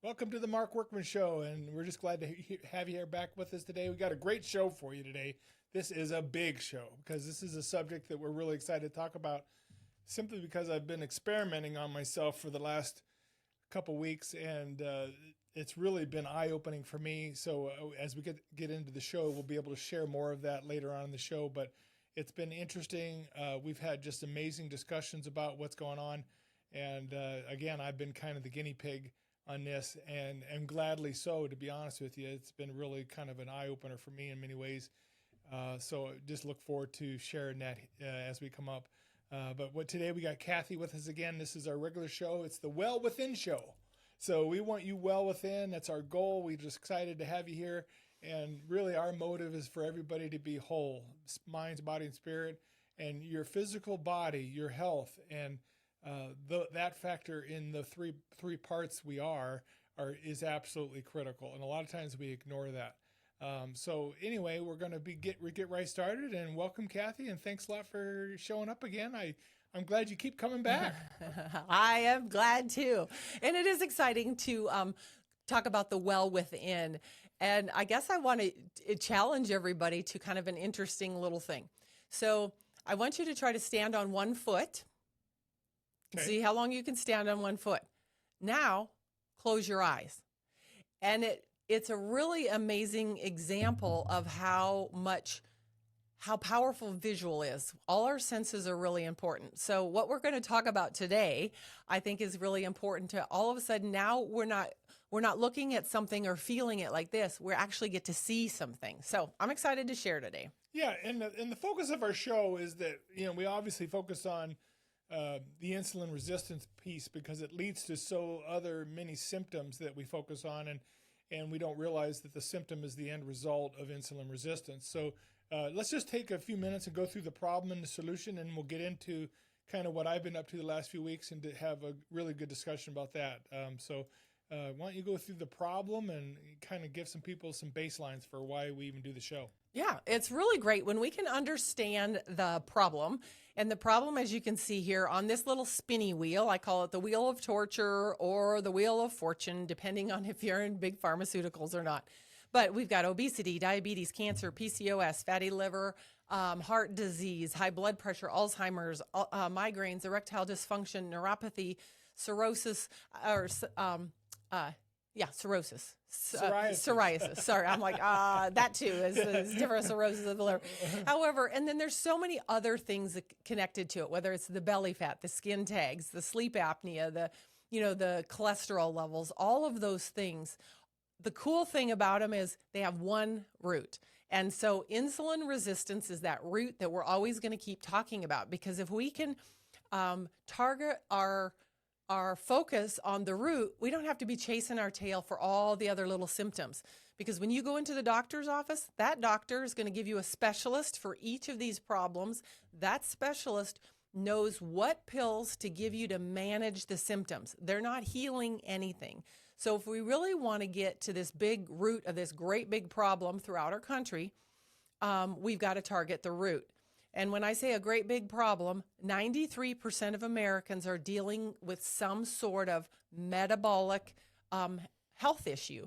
Welcome to the Mark Workman Show, and we're just glad to have you here back with us today. We got a great show for you today. This is a big show because this is a subject that we're really excited to talk about simply because I've been experimenting on myself for the last couple weeks, and it's really been eye-opening for me. So as we get into the show, we'll be able to share more of that later on in the show, but it's been interesting. We've had just amazing discussions about what's going on, and again, I've been kind of the guinea pig on this, and gladly so, to be honest with you. It's been really kind of an eye-opener for me in many ways. So just look forward to sharing that as we come up. But today we got Kathy with us again. This is our regular show. It's the Well Within Show. So we want you well within. That's our goal. We're just excited to have you here. And really our motive is for everybody to be whole, minds, body, and spirit, and your physical body, your health, and that factor in the three parts is absolutely critical, and a lot of times we ignore that. So anyway, we're going to get right started, and welcome, Kathy, and thanks a lot for showing up again. I'm glad you keep coming back. I am glad too, and it is exciting to talk about the well within. And I guess I want to challenge everybody to kind of an interesting little thing. So I want you to try to stand on one foot. Okay. See how long you can stand on one foot. Now, close your eyes. And it's a really amazing example of how powerful visual is. All our senses are really important. So what we're going to talk about today, I think, is really important to all of a sudden now we're not looking at something or feeling it like this. We actually get to see something. So I'm excited to share today. Yeah, and the focus of our show is that, we obviously focus on the insulin resistance piece because it leads to many symptoms that we focus on, and we don't realize that the symptom is the end result of insulin resistance. So let's just take a few minutes and go through the problem and the solution, and we'll get into kind of what I've been up to the last few weeks and to have a really good discussion about that. So why don't you go through the problem and kind of give some people some baselines for why we even do the show? Yeah, it's really great when we can understand the problem. And the problem, as you can see here on this little spinny wheel, I call it the wheel of torture or the wheel of fortune, depending on if you're in big pharmaceuticals or not. But we've got obesity, diabetes, cancer, PCOS, fatty liver, heart disease, high blood pressure, Alzheimer's, migraines, erectile dysfunction, neuropathy, cirrhosis, cirrhosis. Psoriasis. Sorry, I'm like, that too is different cirrhosis of the liver. However, and then there's so many other things connected to it, whether it's the belly fat, the skin tags, the sleep apnea, the cholesterol levels, all of those things. The cool thing about them is they have one root. And so insulin resistance is that root that we're always going to keep talking about, because if we can target our focus on the root, we don't have to be chasing our tail for all the other little symptoms. Because when you go into the doctor's office, that doctor is going to give you a specialist for each of these problems. That specialist knows what pills to give you to manage the symptoms. They're not healing anything. So if we really want to get to this big root of this great big problem throughout our country, we've got to target the root. And when I say a great big problem, 93% of Americans are dealing with some sort of metabolic health issue.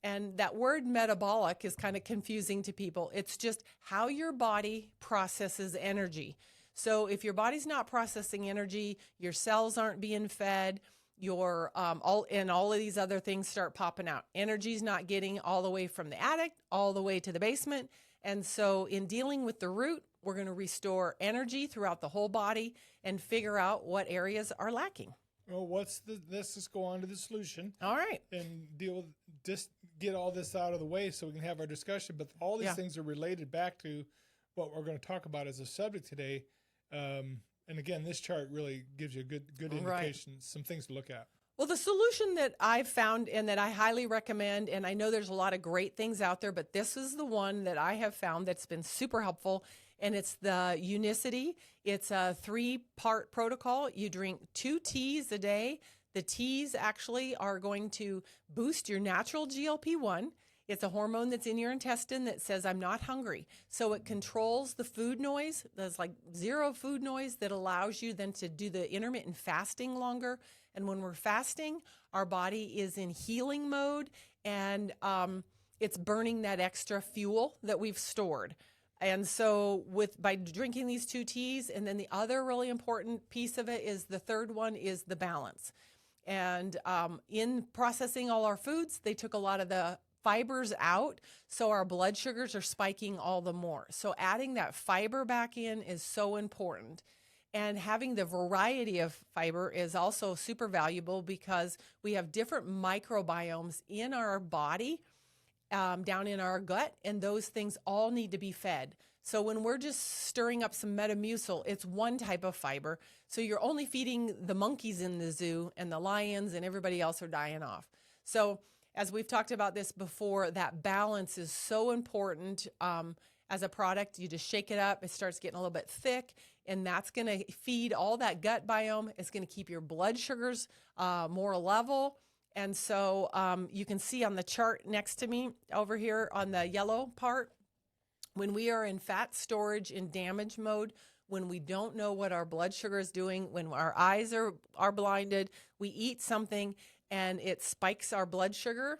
And that word metabolic is kind of confusing to people. It's just how your body processes energy. So if your body's not processing energy, your cells aren't being fed, all of these other things start popping out. Energy's not getting all the way from the attic all the way to the basement. And so in dealing with the root, we're going to restore energy throughout the whole body and figure out what areas are lacking. Well, let's just go on to the solution. All right. And just get all this out of the way so we can have our discussion. But all these things are related back to what we're going to talk about as a subject today. And again, this chart really gives you a good indication, some things to look at. Well, the solution that I've found and that I highly recommend, and I know there's a lot of great things out there, but this is the one that I have found that's been super helpful, and it's the Unicity. It's a 3-part protocol. You drink 2 teas a day. The teas actually are going to boost your natural GLP-1. It's a hormone that's in your intestine that says, I'm not hungry. So it controls the food noise. There's like zero food noise that allows you then to do the intermittent fasting longer, And when we're fasting, our body is in healing mode, and it's burning that extra fuel that we've stored. And so by drinking these 2 teas, and then the other really important piece of it is the third one is the balance. And in processing all our foods, they took a lot of the fibers out, so our blood sugars are spiking all the more. So adding that fiber back in is so important. And having the variety of fiber is also super valuable because we have different microbiomes in our body, down in our gut, and those things all need to be fed. So when we're just stirring up some Metamucil, it's one type of fiber. So you're only feeding the monkeys in the zoo, and the lions and everybody else are dying off. So as we've talked about this before, that balance is so important. As a product, you just shake it up, it starts getting a little bit thick, and that's going to feed all that gut biome. It's going to keep your blood sugars more level. And so you can see on the chart next to me over here on the yellow part, when we are in fat storage in damage mode, when we don't know what our blood sugar is doing, when our eyes are blinded, we eat something and it spikes our blood sugar.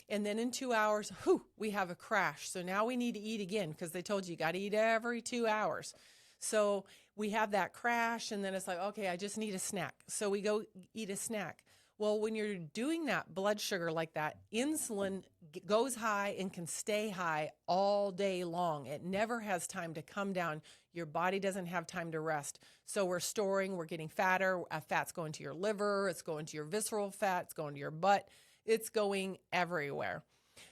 And then in 2 hours, we have a crash. So now we need to eat again because they told you got to eat every 2 hours. So we have that crash, and then it's like, okay, I just need a snack. So we go eat a snack. Well, when you're doing that blood sugar like that, insulin goes high and can stay high all day long. It never has time to come down. Your body doesn't have time to rest. So we're getting fatter. Fat's going to your liver. It's going to your visceral fat. It's going to your butt. It's going everywhere.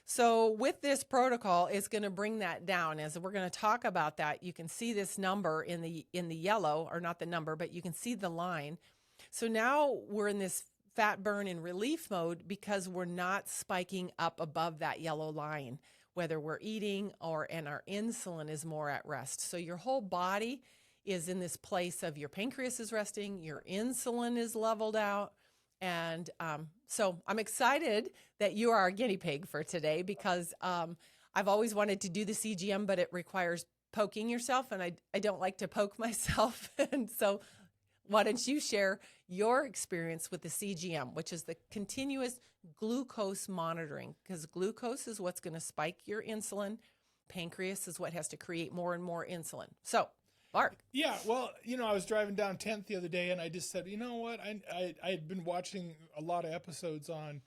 So with this protocol, it's going to bring that down. As we're going to talk about that, you can see this number in the yellow, or not the number, but you can see the line. So now we're in this fat burn and relief mode because we're not spiking up above that yellow line, whether we're eating and our insulin is more at rest. So your whole body is in this place of your pancreas is resting, your insulin is leveled out. And so I'm excited that you are our guinea pig for today because I've always wanted to do the CGM, but it requires poking yourself, and I don't like to poke myself. And so why don't you share your experience with the CGM, which is the continuous glucose monitoring, because glucose is what's going to spike your insulin. Pancreas is what has to create more and more insulin. So, Mark. Yeah, well, I was driving down 10th the other day, and I just said, you know what? I had been watching a lot of episodes on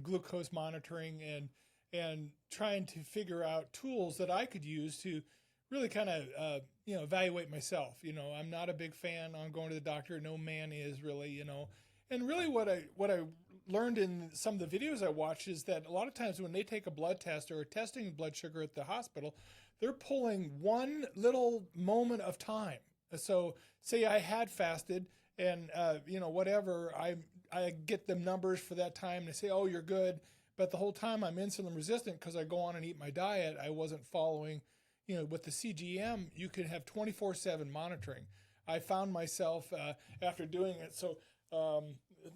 glucose monitoring and trying to figure out tools that I could use to really kind of, evaluate myself. I'm not a big fan on going to the doctor. No man is really, and really what I learned in some of the videos I watched is that a lot of times when they take a blood test or testing blood sugar at the hospital, they're pulling one little moment of time. So say I had fasted and, whatever, I get the numbers for that time and they say, oh, you're good. But the whole time I'm insulin resistant because I go on and eat my diet. I wasn't following. With the CGM, you can have 24/7 monitoring. I found myself after doing it, so it's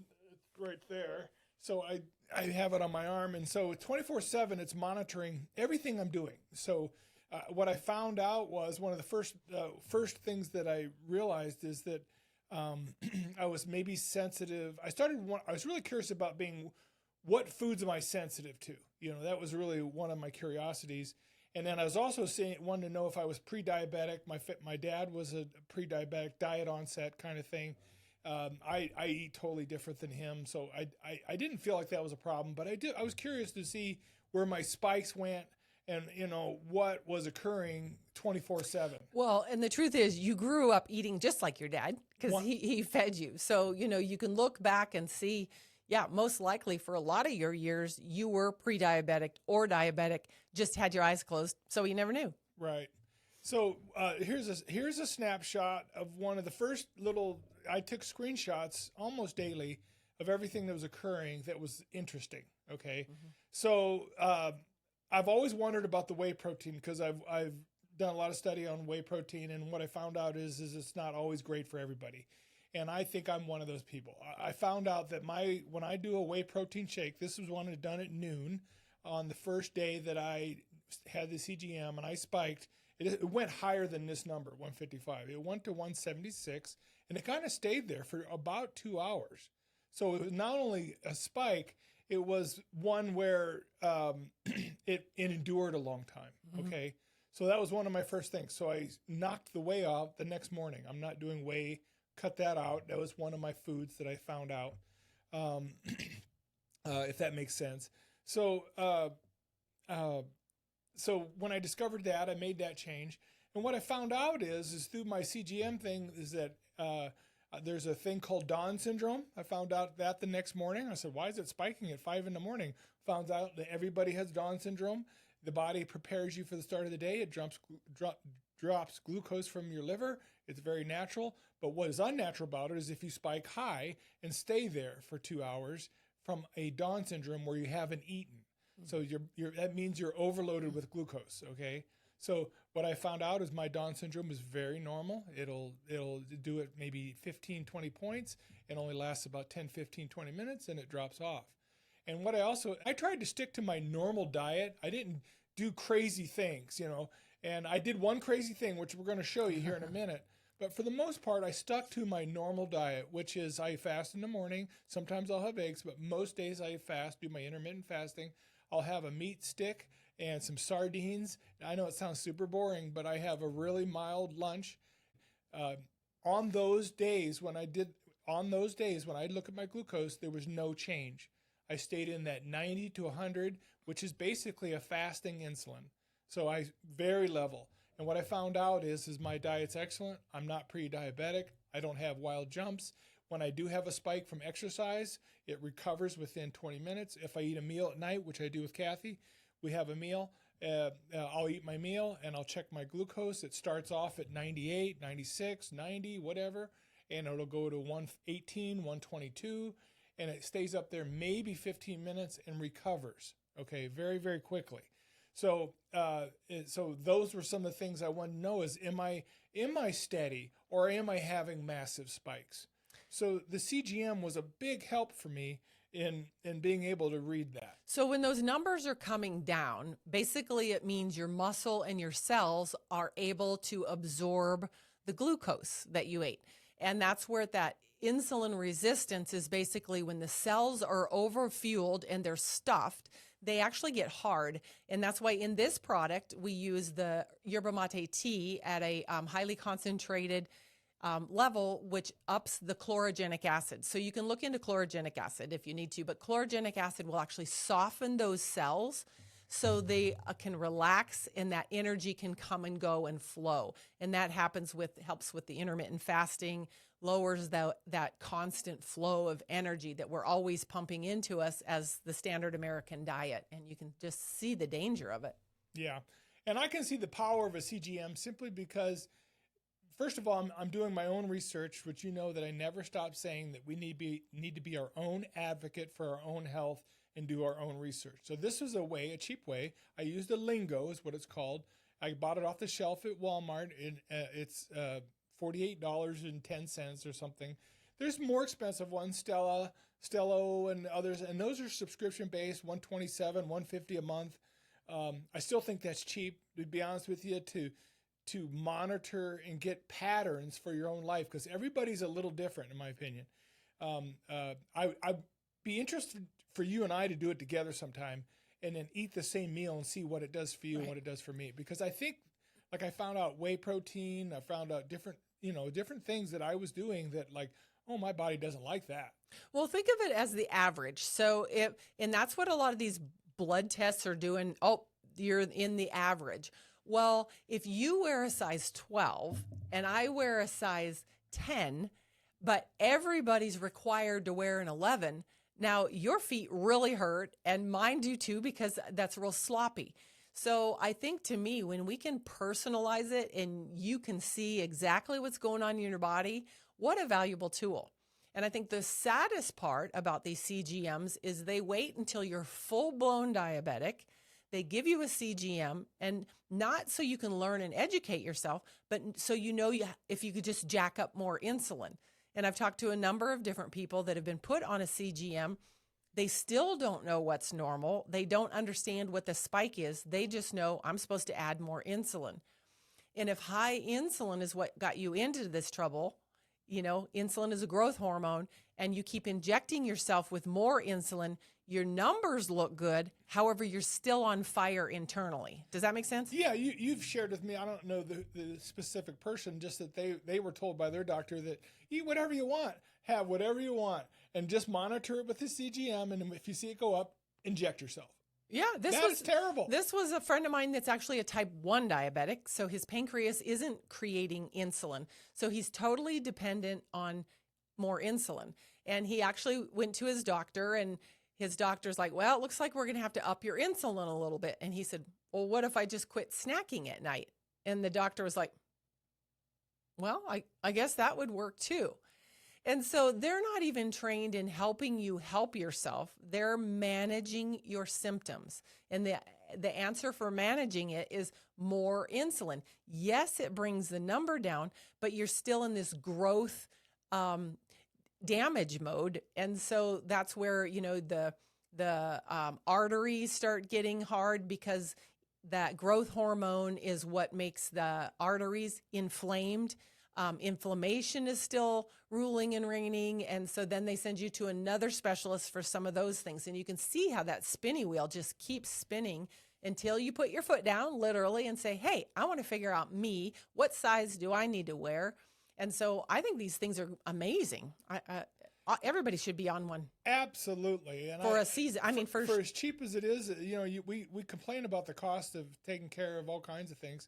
right there. So I have it on my arm, and so 24/7, it's monitoring everything I'm doing. So what I found out was one of the first things that I realized is that I was maybe sensitive. I was really curious about what foods am I sensitive to? That was really one of my curiosities. And then I was also wanting to know if I was pre-diabetic. My dad was a pre-diabetic, diet onset kind of thing. I eat totally different than him, so I didn't feel like that was a problem. But I was curious to see where my spikes went and what was occurring 24/7. Well, and the truth is, you grew up eating just like your dad because he fed you. So you can look back and see. Yeah, most likely for a lot of your years, you were pre-diabetic or diabetic, just had your eyes closed, so you never knew. Right. So here's a snapshot of one of the first I took screenshots almost daily of everything that was occurring that was interesting, okay? Mm-hmm. So I've always wondered about the whey protein because I've done a lot of study on whey protein, and what I found out is it's not always great for everybody. And I think I'm one of those people. I found out that when I do a whey protein shake, this was one done at noon on the first day that I had the CGM, and I spiked. It went higher than this number, 155. It went to 176, and it kind of stayed there for about 2 hours. So it was not only a spike, it was one where it endured a long time. Okay. So that was one of my first things. So I knocked the whey out the next morning. I'm not doing whey, cut that out. That was one of my foods that I found out, if that makes sense. So, so when I discovered that, I made that change. And what I found out is through my CGM thing is that there's a thing called Dawn syndrome. I found out that the next morning. I said, why is it spiking at 5 a.m? Found out that everybody has Dawn syndrome. The body prepares you for the start of the day. It drops glucose from your liver. It's very natural. But what is unnatural about it is if you spike high and stay there for 2 hours from a Dawn syndrome where you haven't eaten. So that means you're overloaded with glucose, okay? So what I found out is my Dawn syndrome is very normal. It'll do it maybe 15, 20 points. It only lasts about 10, 15, 20 minutes, and it drops off. And what I tried to stick to my normal diet. I didn't do crazy things, and I did one crazy thing, which we're going to show you here in a minute. But for the most part, I stuck to my normal diet, which is I fast in the morning. Sometimes I'll have eggs, but most days I fast, do my intermittent fasting. I'll have a meat stick and some sardines. I know it sounds super boring, but I have a really mild lunch. On those days when I look at my glucose, there was no change. I stayed in that 90 to 100, which is basically a fasting insulin. So I very level. And what I found out is my diet's excellent. I'm not pre-diabetic. I don't have wild jumps. When I do have a spike from exercise, it recovers within 20 minutes. If I eat a meal at night, which I do with Kathy, we have a meal. I'll eat my meal and I'll check my glucose. It starts off at 98, 96, 90, whatever, and it'll go to 118, 122, and it stays up there maybe 15 minutes and recovers, okay, very, very quickly. So so those were some of the things I wanted to know is, am I steady or am I having massive spikes? So the CGM was a big help for me in being able to read that. So when those numbers are coming down, basically it means your muscle and your cells are able to absorb the glucose that you ate. And that's where that insulin resistance is basically when the cells are overfueled and they're stuffed, they actually get hard. And that's why in this product, we use the yerba mate tea at a highly concentrated level, which ups the chlorogenic acid. So you can look into chlorogenic acid if you need to, but chlorogenic acid will actually soften those cells so they can relax and that energy can come and go and flow. And that helps with the intermittent fasting, lowers that constant flow of energy that we're always pumping into us as the standard American diet. And you can just see the danger of it. Yeah. And I can see the power of a CGM simply because, first of all, I'm doing my own research, which you know that I never stop saying that we need to be our own advocate for our own health and do our own research. So this was a cheap way. I used a Lingo is what it's called. I bought it off the shelf at Walmart. It's $48.10 or something. There's more expensive ones, Stello and others, and those are subscription-based, $127, $150 a month. I still think that's cheap, to be honest with you, to monitor and get patterns for your own life, because everybody's a little different, in my opinion. I'd be interested for you and I to do it together sometime and then eat the same meal and see what it does for you and what it does for me. Because I think, like I found out whey protein, I found out different things that I was doing that my body doesn't like that. Well, think of it as the average. So and that's what a lot of these blood tests are doing. Oh, you're in the average. Well, if you wear a size 12 and I wear a size 10, but everybody's required to wear an 11, now your feet really hurt and mine do too, because that's real sloppy. So I think, to me, when we can personalize it and you can see exactly what's going on in your body, what a valuable tool. And I think the saddest part about these CGMs is they wait until you're full-blown diabetic. They give you a CGM, and not so you can learn and educate yourself, but so if you could just jack up more insulin. And I've talked to a number of different people that have been put on a CGM. They still don't know what's normal. They don't understand what the spike is. They just know I'm supposed to add more insulin. And if high insulin is what got you into this trouble, insulin is a growth hormone, and you keep injecting yourself with more insulin, your numbers look good. However, you're still on fire internally. Does that make sense? Yeah, you've shared with me, I don't know the specific person, just that they were told by their doctor that eat whatever you want, have whatever you want, and just monitor it with the CGM, and if you see it go up, inject yourself. Yeah, That's terrible. This was a friend of mine that's actually a type 1 diabetic, so his pancreas isn't creating insulin. So he's totally dependent on more insulin. And he actually went to his doctor, and his doctor's like, well, it looks like we're going to have to up your insulin a little bit. And he said, well, what if I just quit snacking at night? And the doctor was like, well, I guess that would work too. And so they're not even trained in helping you help yourself. They're managing your symptoms. And the answer for managing it is more insulin. Yes, it brings the number down, but you're still in this growth damage mode. And so that's where, the arteries start getting hard, because that growth hormone is what makes the arteries inflamed. Inflammation is still ruling and reigning. And so then they send you to another specialist for some of those things. And you can see how that spinny wheel just keeps spinning until you put your foot down, literally, and say, hey, I want to figure out me. What size do I need to wear? And so I think these things are amazing. Everybody should be on one. Absolutely. And for a season. I mean, for as cheap as it is, we complain about the cost of taking care of all kinds of things.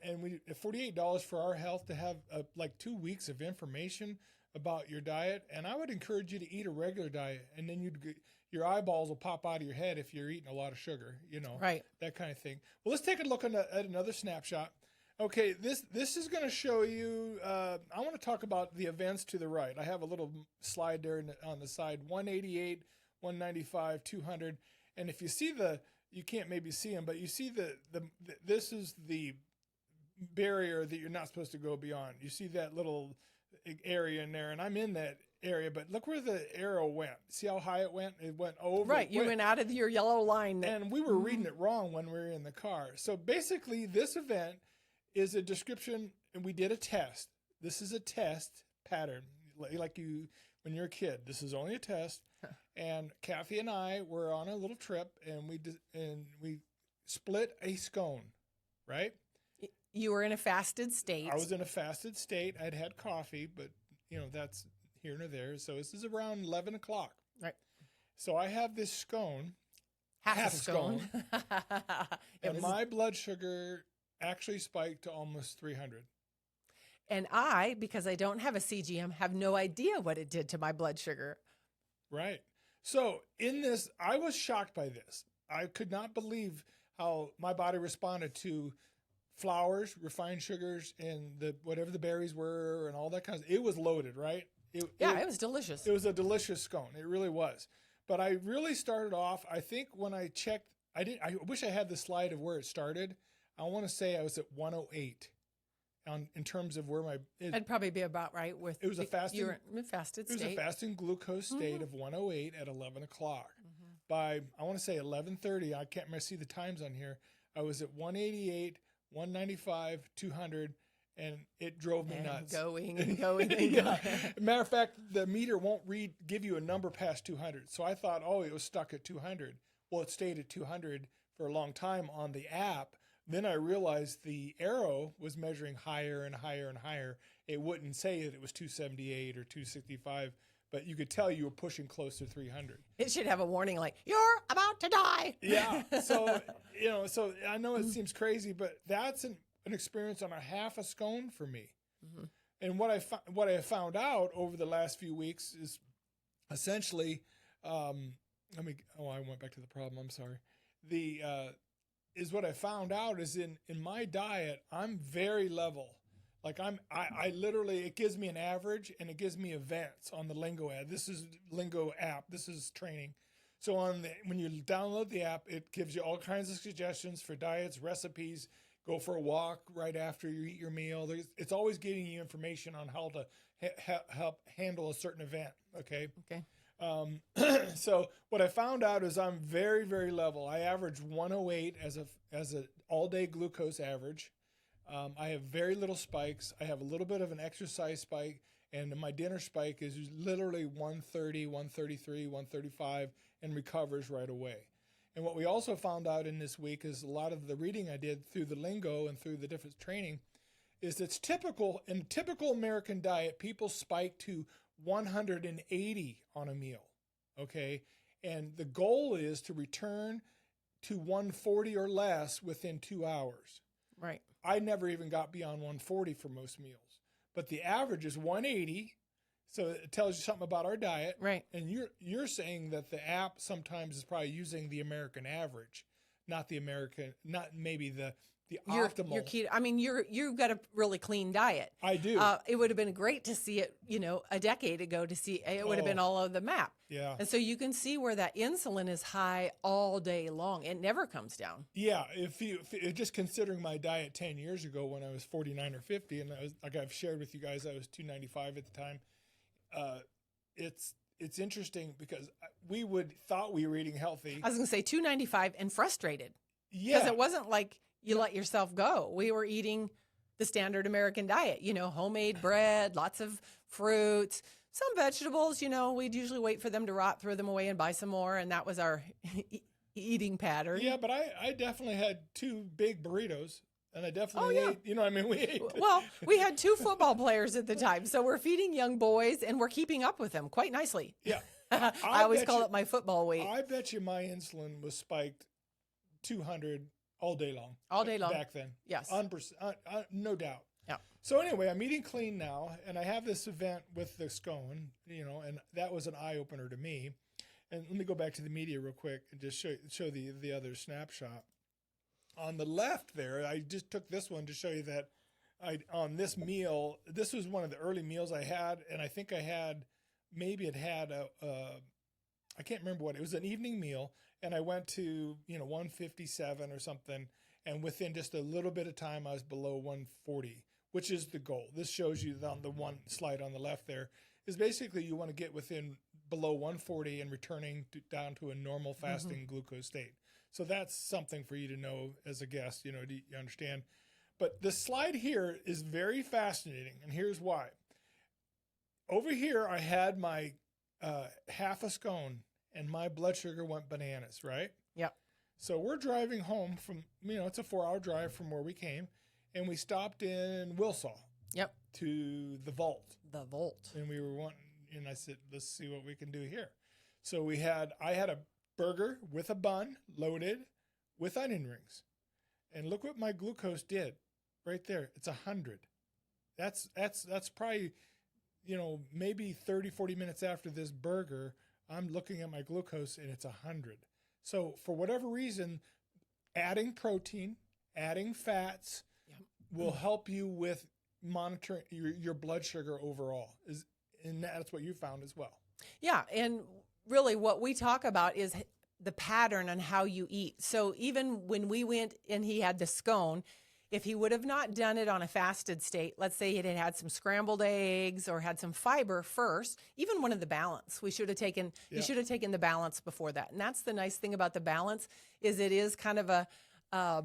And $48 for our health to have like 2 weeks of information about your diet. And I would encourage you to eat a regular diet, and then your eyeballs will pop out of your head if you're eating a lot of sugar, right, that kind of thing. Well, let's take a look at another snapshot. Okay, this is going to show you, I want to talk about the events to the right. I have a little slide there on the side, 188, 195, 200. And if you see you can't maybe see them, but you see this is the barrier that you're not supposed to go beyond. You see that little area in there, and I'm in that area, but look where the arrow went. See how high it went? It went over. Right, you went out of your yellow line. And we were reading it wrong when we were in the car. So basically, this event is a description, and we did a test. This is a test pattern, like when you're a kid. This is only a test. And Kathy and I were on a little trip, and we split a scone, right? You were in a fasted state. I was in a fasted state. I'd had coffee, but that's here and there. So this is around 11 o'clock. Right. So I have this scone, half a scone. And my blood sugar actually spiked to almost 300. And I, because I don't have a CGM, have no idea what it did to my blood sugar. Right. So in this, I was shocked by this. I could not believe how my body responded to flours, refined sugars, and whatever the berries were and all that kind of. It was loaded, right? It was delicious. It was a delicious scone. It really was. But I really started off, I think when I checked, I wish I had the slide of where it started. I want to say I was at 108 in terms of where That'd probably be about right. It was a fasting. You were in fasted state. It was a fasting glucose state of 108 at 11 o'clock. By, I want to say 11:30, I can't remember, see the times on here. I was at 188, 195, 200, and it drove me nuts. Going and going. Yeah. Matter of fact, the meter won't give you a number past 200. So I thought, it was stuck at 200. Well, it stayed at 200 for a long time on the app. Then I realized the arrow was measuring higher and higher and higher. It wouldn't say that it was 278 or 265, but you could tell you were pushing close to 300. It should have a warning like, you're about to die. Yeah. So, so I know it seems crazy, but that's an experience on a half a scone for me. And what I found out over the last few weeks is essentially, I went back to the problem. I'm sorry. Is what I found out is in my diet, I'm very level. Like I literally, it gives me an average and it gives me events on the Lingo app. This is Lingo app. This is training. So when you download the app, it gives you all kinds of suggestions for diets, recipes. Go for a walk right after you eat your meal. It's always giving you information on how to help handle a certain event. Okay. So what I found out is I'm very, very level. I average 108 as a all-day glucose average. I have very little spikes. I have a little bit of an exercise spike, And my dinner spike is literally 130, 133, 135, and recovers right away. And what we also found out in this week is a lot of the reading I did through the lingo and through the different training is it's typical, in typical American diet, people spike to 180 on a meal, okay? And the goal is to return to 140 or less within 2 hours. Right. I never even got beyond 140 for most meals. But the average is 180, so it tells you something about our diet. Right. And you're saying that the app sometimes is probably using the American average, not maybe the optimal. Your keto. I mean, you've got a really clean diet. I do. It would have been great to see it, a decade ago to see it would have been all over the map. Yeah. And so you can see where that insulin is high all day long. It never comes down. Yeah. If just considering my diet 10 years ago when I was 49 or 50, and I was, like I've shared with you guys, I was 295 at the time. It's interesting because we thought we were eating healthy. I was going to say 295 and frustrated. Yeah. Because it wasn't like you let yourself go. We were eating the standard American diet, homemade bread, lots of fruits, some vegetables, we'd usually wait for them to rot, throw them away and buy some more. And that was our eating pattern. Yeah, but I definitely had 2 big burritos. And I definitely ate, we ate. Well, we had 2 football players at the time. So we're feeding young boys and we're keeping up with them quite nicely. Yeah. I always call it my football weight. I bet you my insulin was spiked 200 all day long. All day long. Back then. Yes. No doubt. Yeah. So anyway, I'm eating clean now, and I have this event with the scone, and that was an eye-opener to me. And let me go back to the media real quick and just show the other snapshot. On the left there, I just took this one to show you that on this meal, this was one of the early meals I had, and I think I had, I can't remember what, it was an evening meal, and I went to, 157 or something, and within just a little bit of time, I was below 140, which is the goal. This shows you on the one slide on the left there, is basically you want to get below 140 and returning down to a normal fasting glucose state. So that's something for you to know as a guest, do you understand? But the slide here is very fascinating, and here's why. Over here, I had my half a scone, and my blood sugar went bananas, right? Yep. So we're driving home from, it's a 4-hour drive from where we came, and we stopped in Wilsaw. Yep. To the Vault. The Vault. And we were and I said, let's see what we can do here. So I had a burger with a bun loaded with onion rings. And look what my glucose did right there. It's 100. That's probably, maybe 30, 40 minutes after this burger, I'm looking at my glucose and it's 100. So for whatever reason, adding protein, adding fats will help you with monitoring your blood sugar overall. And that's what you found as well. Yeah. And really what we talk about is the pattern on how you eat. So even when we went and he had the scone, if he would have not done it on a fasted state, let's say he had some scrambled eggs or had some fiber first, even one of the balance, you should have taken the balance before that. And that's the nice thing about the balance is it is kind of a, I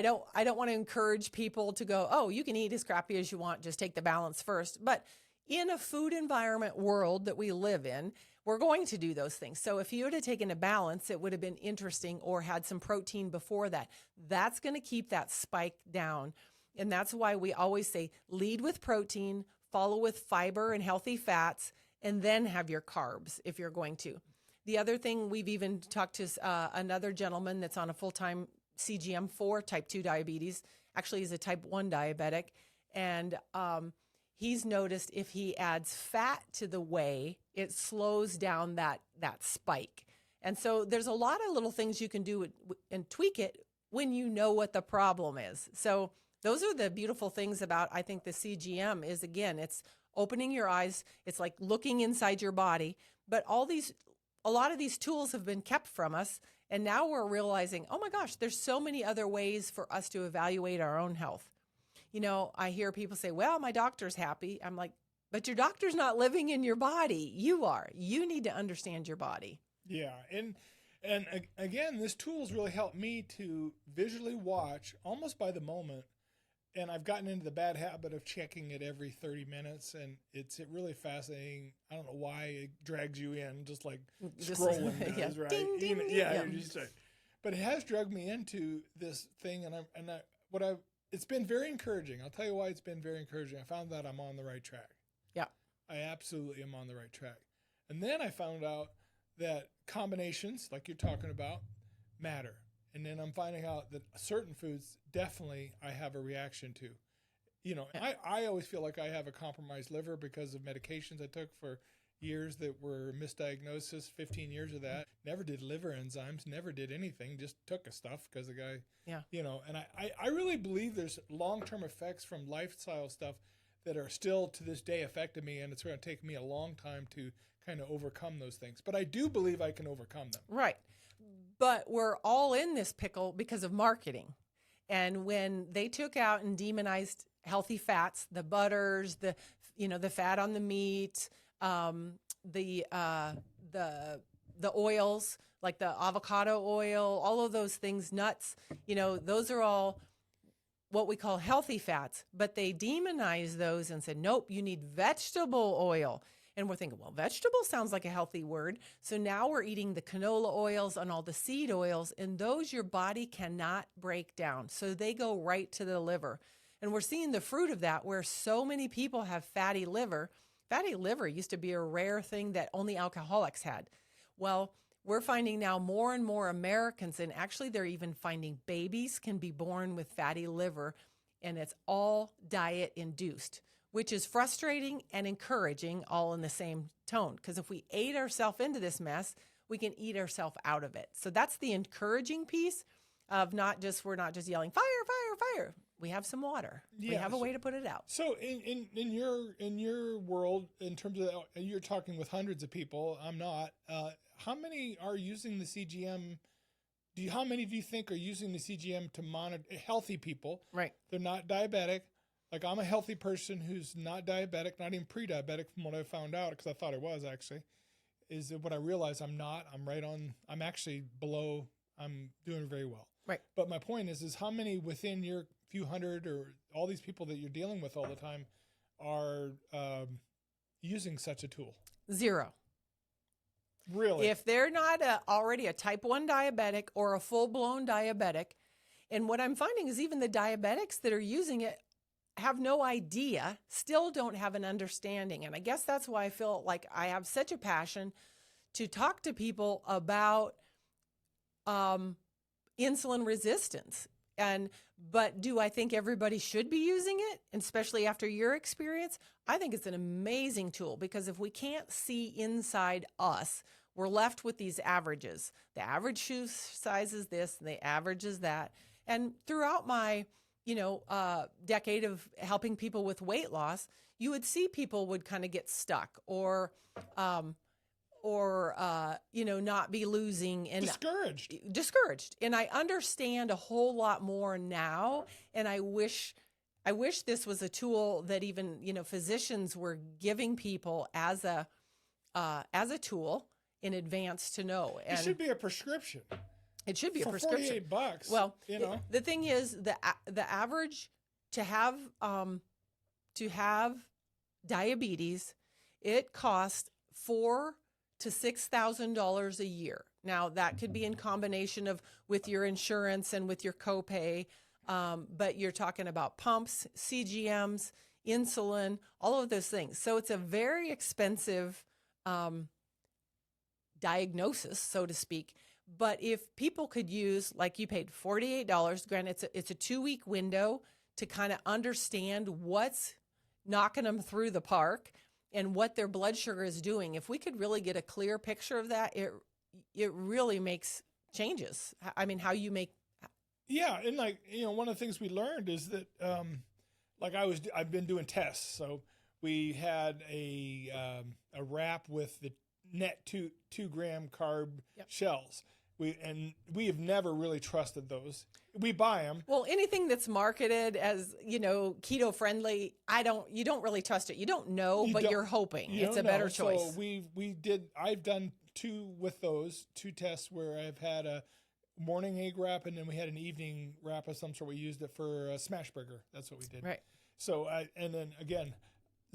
don't want to encourage people to go, oh, you can eat as crappy as you want, just take the balance first. But in a food environment world that we live in, we're going to do those things. So if you would have taken a balance, it would have been interesting or had some protein before that. That's going to keep that spike down. And that's why we always say lead with protein, follow with fiber and healthy fats, and then have your carbs if you're going to. The other thing, we've even talked to another gentleman that's on a full-time CGM for type 2 diabetes. Actually, he's a type 1 diabetic. And he's noticed if he adds fat to the whey, it slows down that spike. And so there's a lot of little things you can do and tweak it when you know what the problem is. So those are the beautiful things about, I think, the CGM is, again, it's opening your eyes. It's like looking inside your body. But a lot of these tools have been kept from us. And now we're realizing, oh my gosh, there's so many other ways for us to evaluate our own health. I hear people say, well, my doctor's happy. I'm like, but your doctor's not living in your body. You are. You need to understand your body. Yeah. And again, this tool's really helped me to visually watch almost by the moment and I've gotten into the bad habit of checking it every 30 minutes, and it's really fascinating. I don't know why it drags you in, just like scrolling does, right? Ding, ding, ding. Yeah. You're just like, but it has dragged me into this thing, it's been very encouraging. I'll tell you why it's been very encouraging. I found that I'm on the right track. Yeah. I absolutely am on the right track. And then I found out that combinations, like you're talking about, matter. And then I'm finding out that certain foods definitely I have a reaction to. You know, I always feel like I have a compromised liver because of medications I took for years that were misdiagnosis, 15 years of that. Never did liver enzymes, never did anything, just took a stuff because the guy, you know, and I really believe there's long-term effects from lifestyle stuff that are still to this day affecting me, and it's going to take me a long time to kind of overcome those things. But I do believe I can overcome them. Right. But we're all in this pickle because of marketing. And when they took out and demonized healthy fats, the butters, the fat on the meat, the oils, like the avocado oil, all of those things, nuts, those are all what we call healthy fats. But they demonized those and said, nope, you need vegetable oil. And we're thinking, well, vegetable sounds like a healthy word. So now we're eating the canola oils and all the seed oils, and those your body cannot break down. So they go right to the liver. And we're seeing the fruit of that where so many people have fatty liver. Fatty liver used to be a rare thing that only alcoholics had. Well, we're finding now more and more Americans, and actually they're even finding babies can be born with fatty liver, and it's all diet induced, which is frustrating and encouraging all in the same tone. Because if we ate ourselves into this mess, we can eat ourselves out of it. So that's the encouraging piece of we're not just yelling, fire, fire, fire. We have some water. We have a way to put it out. So in your world, in terms of, you're talking with hundreds of people, I'm not, how many are using the CGM? How many do you think are using the CGM to monitor healthy people? Right. They're not diabetic. Like, I'm a healthy person who's not diabetic, not even pre-diabetic from what I found out, because I thought I was actually, is that when I realized I'm not, I'm actually below, I'm doing very well. Right. But my point is how many within your few hundred or all these people that you're dealing with all the time are using such a tool? Zero. Really? If they're not already a type 1 diabetic or a full-blown diabetic, and what I'm finding is even the diabetics that are using it have no idea, still don't have an understanding. And I guess that's why I feel like I have such a passion to talk to people about insulin resistance. But do I think everybody should be using it, and especially after your experience? I think it's an amazing tool, because if we can't see inside us, we're left with these averages. The average shoe size is this, and the average is that. And throughout my decade of helping people with weight loss, you would see people would kind of get stuck or not be losing and discouraged. And I understand a whole lot more now. And I wish this was a tool that even, physicians were giving people as a tool in advance to know. And it should be a prescription. It should be a prescription. For $48. Well, the thing is, the average to have diabetes, it costs $4,000 to $6,000 a year. Now that could be in combination with your insurance and with your copay, but you're talking about pumps, CGMs, insulin, all of those things. So it's a very expensive diagnosis, so to speak. But if people could use, like you paid $48, granted it's a 2-week window to kind of understand what's knocking them through the park and what their blood sugar is doing. If we could really get a clear picture of that, it really makes changes. I mean, how you make. Yeah. And one of the things we learned is that, I've been doing tests. So we had a wrap with the net 2 gram carb shells. We have never really trusted those. We buy them. Well, anything that's marketed as, keto friendly, you don't really trust it. You don't know, but you're hoping it's a better choice. So I've done 2 with those 2 tests where I've had morning egg wrap, and then we had an evening wrap of some sort. We used it for a smash burger. That's what we did. Right. So and then again,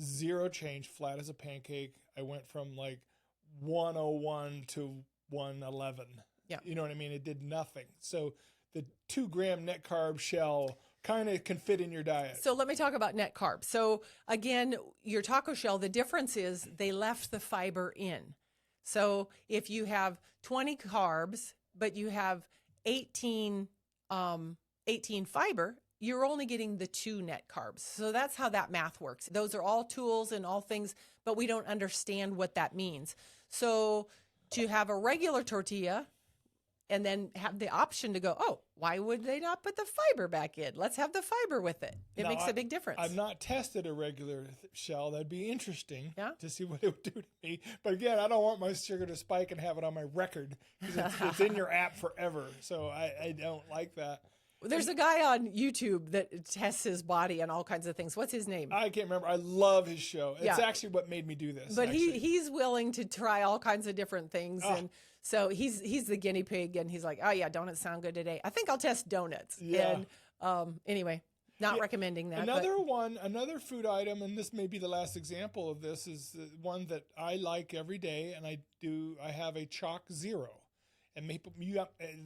zero change, flat as a pancake. I went from like 101 to 111. Yeah. You know what I mean? It did nothing. So the 2 gram net carb shell kind of can fit in your diet. So let me talk about net carbs. So again, your taco shell, the difference is they left the fiber in. So if you have 20 carbs, but you have 18 fiber, you're only getting the 2 net carbs. So that's how that math works. Those are all tools and all things, but we don't understand what that means. So to have a regular tortilla and then have the option to go, oh, why would they not put the fiber back in? Let's have the fiber with it. It makes a big difference. I've not tested a regular shell. That'd be interesting to see what it would do to me. But again, I don't want my sugar to spike and have it on my record because it's in your app forever. So I don't like that. There's a guy on YouTube that tests his body and all kinds of things. What's his name? I can't remember. I love his show. It's actually what made me do this. But he's willing to try all kinds of different things. And so he's the guinea pig, and he's like, oh, yeah, donuts sound good today. I think I'll test donuts. Yeah. And anhi, not recommending that. Another food item, and this may be the last example of this, is the one that I like every day, and I have a Chalk Zero. And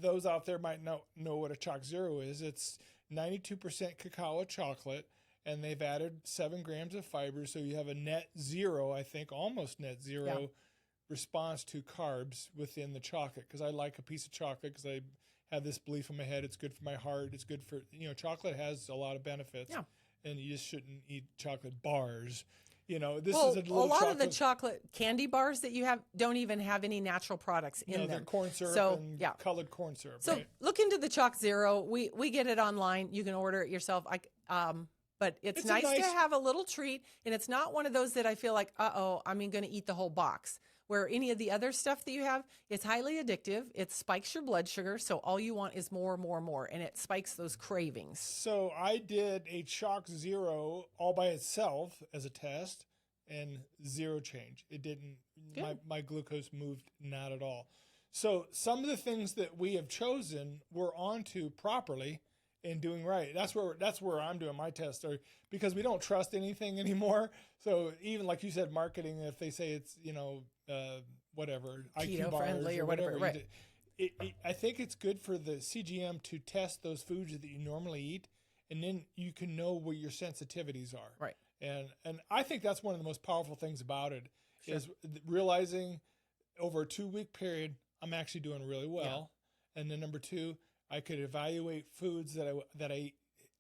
those out there might know what a Chalk Zero is. It's 92% cacao chocolate, and they've added 7 grams of fiber, so you have a net zero, I think, almost net zero response to carbs within the chocolate. Because I like a piece of chocolate because I have this belief in my head it's good for my heart. It's good for, chocolate has a lot of benefits. Yeah. And you just shouldn't eat chocolate bars. This is a lot of the chocolate candy bars that you have don't even have any natural products in them. They're corn syrup and colored corn syrup. So look into the Chalk Zero. We get it online. You can order it yourself. But it's nice to have a little treat, and it's not one of those that I feel like, I'm going to eat the whole box. Where any of the other stuff that you have, it's highly addictive. It spikes your blood sugar, so all you want is more, more, more, and it spikes those cravings. So I did a Chalk Zero all by itself as a test, and zero change. It didn't. My glucose moved not at all. So some of the things that we have chosen we're onto properly and doing right. That's where I'm doing my tests, because we don't trust anything anymore. So even like you said, marketing, if they say it's whatever keto IQ bars friendly or whatever, right? I think it's good for the CGM to test those foods that you normally eat, and then you can know where your sensitivities are. Right. And I think that's one of the most powerful things about it is realizing over a 2-week period I'm actually doing really well, and then number 2, I could evaluate foods that I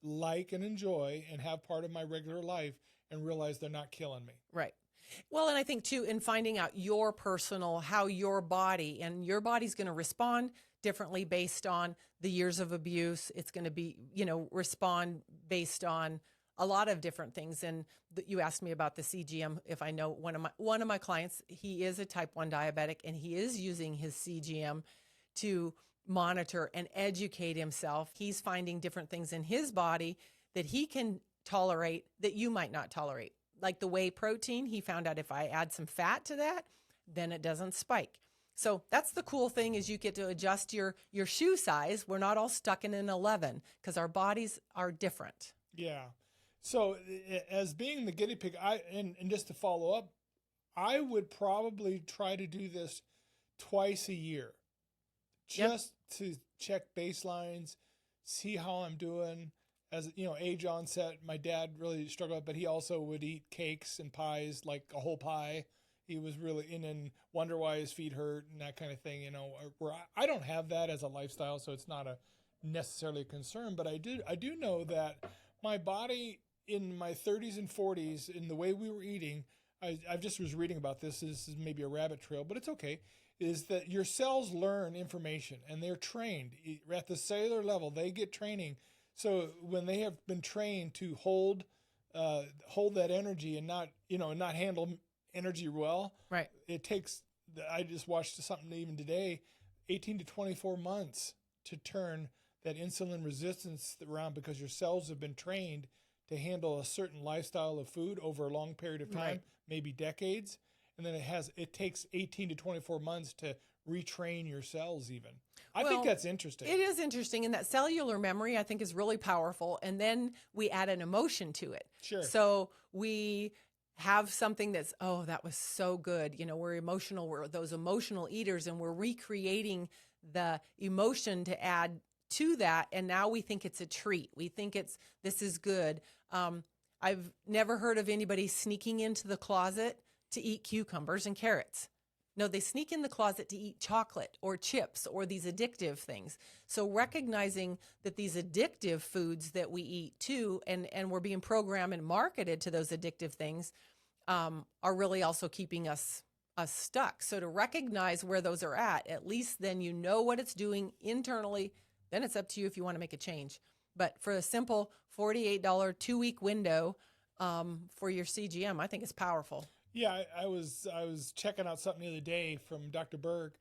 like and enjoy and have part of my regular life and realize they're not killing me. Right. Well, and I think too, in finding out your personal, how your body's going to respond differently based on the years of abuse. It's going to be, respond based on a lot of different things. And you asked me about the CGM. If I know one of my clients, he is a type 1 diabetic, and he is using his CGM to monitor and educate himself. He's finding different things in his body that he can tolerate that you might not tolerate. Like the whey protein, he found out if I add some fat to that, then it doesn't spike. So that's the cool thing, is you get to adjust your shoe size. We're not all stuck in an 11 because our bodies are different. Yeah. So as being the guinea pig, and just to follow up, I would probably try to do this twice a year, just to check baselines, see how I'm doing. As age onset, my dad really struggled, but he also would eat cakes and pies, like a whole pie. He was really and wonder why his feet hurt and that kind of thing. Where I don't have that as a lifestyle, so it's not necessarily a concern. But I do know that my body in my 30s and 40s, in the way we were eating, I just was reading about this. This is maybe a rabbit trail, but it's okay. Is that your cells learn information and they're trained at the cellular level. They get training. So when they have been trained to hold that energy and not handle energy well, right? It takes. I just watched something even today, 18 to 24 months to turn that insulin resistance around, because your cells have been trained to handle a certain lifestyle of food over a long period of time, maybe decades, and then it takes 18 to 24 months to retrain your cells even. I think that's interesting. It is interesting, and that cellular memory I think is really powerful. And then we add an emotion to it. Sure. So we have something that's, oh, that was so good. You know, we're emotional. We're those emotional eaters, and we're recreating the emotion to add to that. And now we think it's a treat. We think this is good. I've never heard of anybody sneaking into the closet to eat cucumbers and carrots. No, they sneak in the closet to eat chocolate or chips or these addictive things. So recognizing that these addictive foods that we eat too, and we're being programmed and marketed to those addictive things, are really also keeping us stuck. So to recognize where those are at least then you know what it's doing internally. Then it's up to you if you want to make a change. But for a simple $48 2-week window for your CGM, I think it's powerful. Yeah, I was checking out something the other day from Dr. Berg,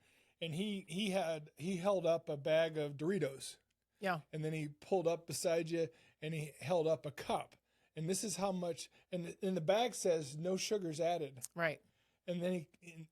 and he held up a bag of Doritos. Yeah. And then he pulled up beside you and he held up a cup. And this is how much, and the bag says no sugars added. Right. And then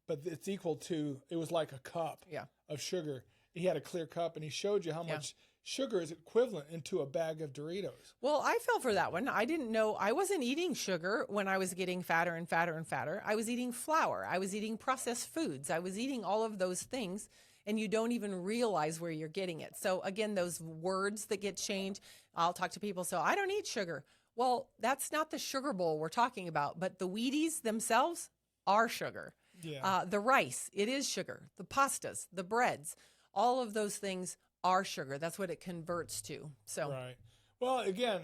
but it's equal to, it was like a cup of sugar. He had a clear cup and he showed you how much sugar is equivalent into a bag of Doritos. Well, I fell for that one. I didn't know. I wasn't eating sugar when I was getting fatter and fatter and fatter. I was eating flour. I was eating processed foods. I was eating all of those things, and you don't even realize where you're getting it. So again, those words that get changed, I'll talk to people. So I don't eat sugar. Well, that's not the sugar bowl we're talking about, but the Wheaties themselves are sugar. Yeah. The rice, it is sugar. The pastas, the breads, all of those things are sugar. That's what it converts to. So right. Well, again,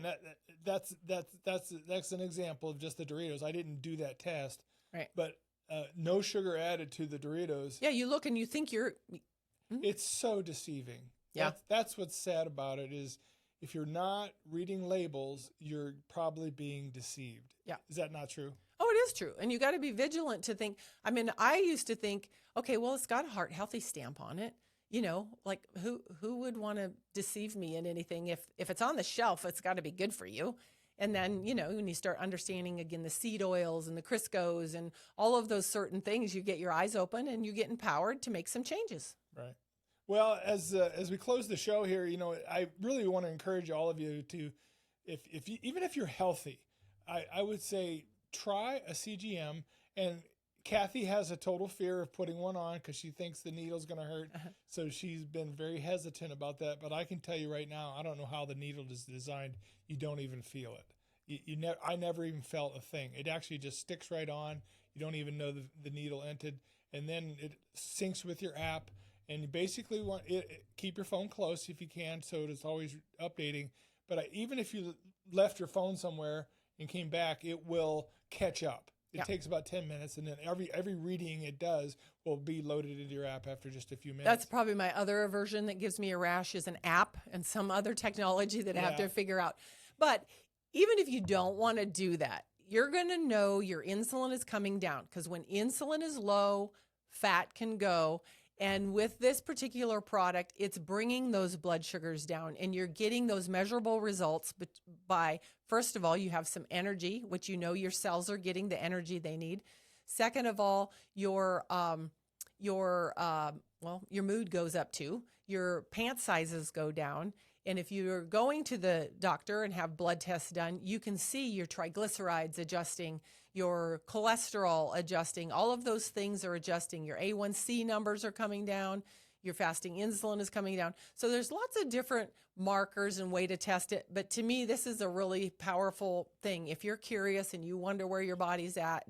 that's an example of just the Doritos. I didn't do that test. Right. But no sugar added to the Doritos. Yeah, you look and you think you're. It's so deceiving. Yeah. That's what's sad about it is if you're not reading labels, you're probably being deceived. Yeah. Is that not true? Oh, it is true. And you got to be vigilant to think. I mean, I used to think, okay, well, it's got a heart healthy stamp on it. You know, like who would want to deceive me in anything? If it's on the shelf, it's got to be good for you. And then, you know, when you start understanding again the seed oils and the Criscos and all of those certain things, you get your eyes open and you get empowered to make some changes. Right. Well, as we close the show here, you know, I really want to encourage all of you to, if you, even if you're healthy, I would say try a CGM. And Kathy has a total fear of putting one on because she thinks the needle's going to hurt. So she's been very hesitant about that. But I can tell you right now, I don't know how the needle is designed. You don't even feel it. I never even felt a thing. It actually just sticks right on. You don't even know the needle entered. And then it syncs with your app. And you basically want keep your phone close if you can, so it's always updating. But even if you left your phone somewhere and came back, it will catch up. It takes about 10 minutes, and then every reading it does will be loaded into your app after just a few minutes. That's probably my other aversion that gives me a rash is an app and some other technology that I have to figure out. But even if you don't want to do that, you're going to know your insulin is coming down because when insulin is low, fat can go. And with this particular product, it's bringing those blood sugars down, and you're getting those measurable results by, first of all, you have some energy, which you know your cells are getting the energy they need. Second of all, your mood goes up too. Your pant sizes go down. And if you're going to the doctor and have blood tests done, you can see your triglycerides adjusting, your cholesterol adjusting, all of those things are adjusting. Your A1C numbers are coming down. Your fasting insulin is coming down. So there's lots of different markers and way to test it. But to me, this is a really powerful thing. If you're curious and you wonder where your body's at,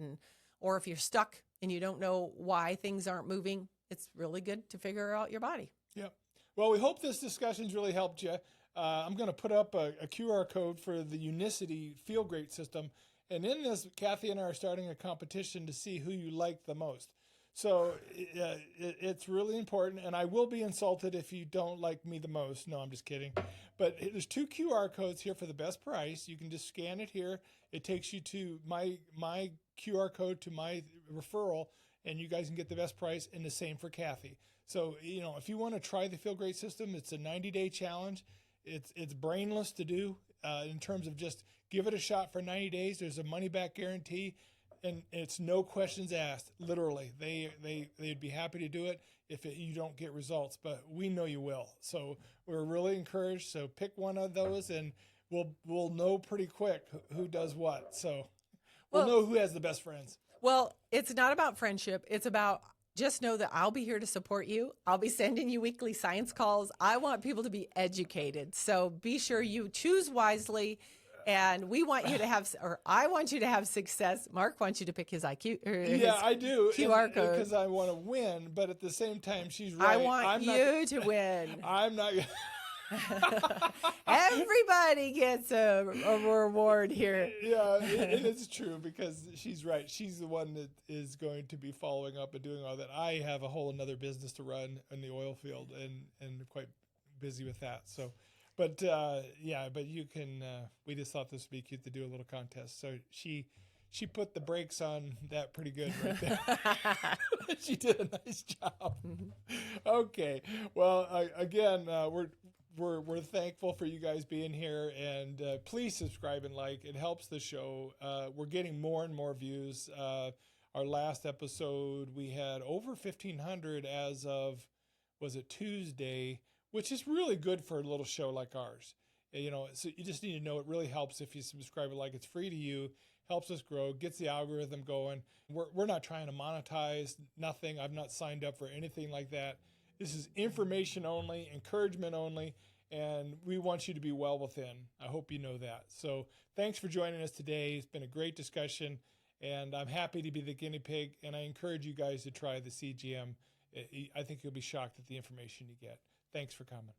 or if you're stuck and you don't know why things aren't moving, it's really good to figure out your body. Yep. Well, we hope this discussion's really helped you. I'm going to put up a QR code for the Unicity Feel Great system. And in this, Kathy and I are starting a competition to see who you like the most. So it's really important. And I will be insulted if you don't like me the most. No, I'm just kidding. But there's 2 QR codes here for the best price. You can just scan it here. It takes you to my QR code to my referral, and you guys can get the best price, and the same for Kathy. So, you know, if you want to try the Feel Great system, it's a 90-day challenge. It's brainless to do in terms of just give it a shot for 90 days. There's a money-back guarantee. and it's no questions asked. Literally, they'd be happy to do it if you don't get results, but we know you will. So we're really encouraged. So pick one of those, and we'll know pretty quick who does what. So we'll know who has the best friends. Well, it's not about friendship. It's about just know that I'll be here to support you. I'll be sending you weekly science calls. I want people to be educated. So be sure you choose wisely. And we want you to have, or I want you to have success. Mark wants you to pick his IQ. Or his I do. QR code. Because I want to win. But at the same time, she's right. I want you to win. I'm not. Everybody gets a reward here. Yeah, and it's true because she's right. She's the one that is going to be following up and doing all that. I have a whole another business to run in the oil field and quite busy with that. So, but but you can. We just thought this would be cute to do a little contest. So she put the brakes on that pretty good right there. She did a nice job. Okay, well, again, we're thankful for you guys being here, and please subscribe and like. It helps the show. We're getting more and more views. Our last episode, we had over 1,500 as of, was it Tuesday, which is really good for a little show like ours. So you just need to know it really helps if you subscribe and like. It's free to you, helps us grow, gets the algorithm going. We're not trying to monetize, nothing. I've not signed up for anything like that. This is information only, encouragement only, and we want you to be well within. I hope you know that. So thanks for joining us today. It's been a great discussion, and I'm happy to be the guinea pig, and I encourage you guys to try the CGM. I think you'll be shocked at the information you get. Thanks for coming.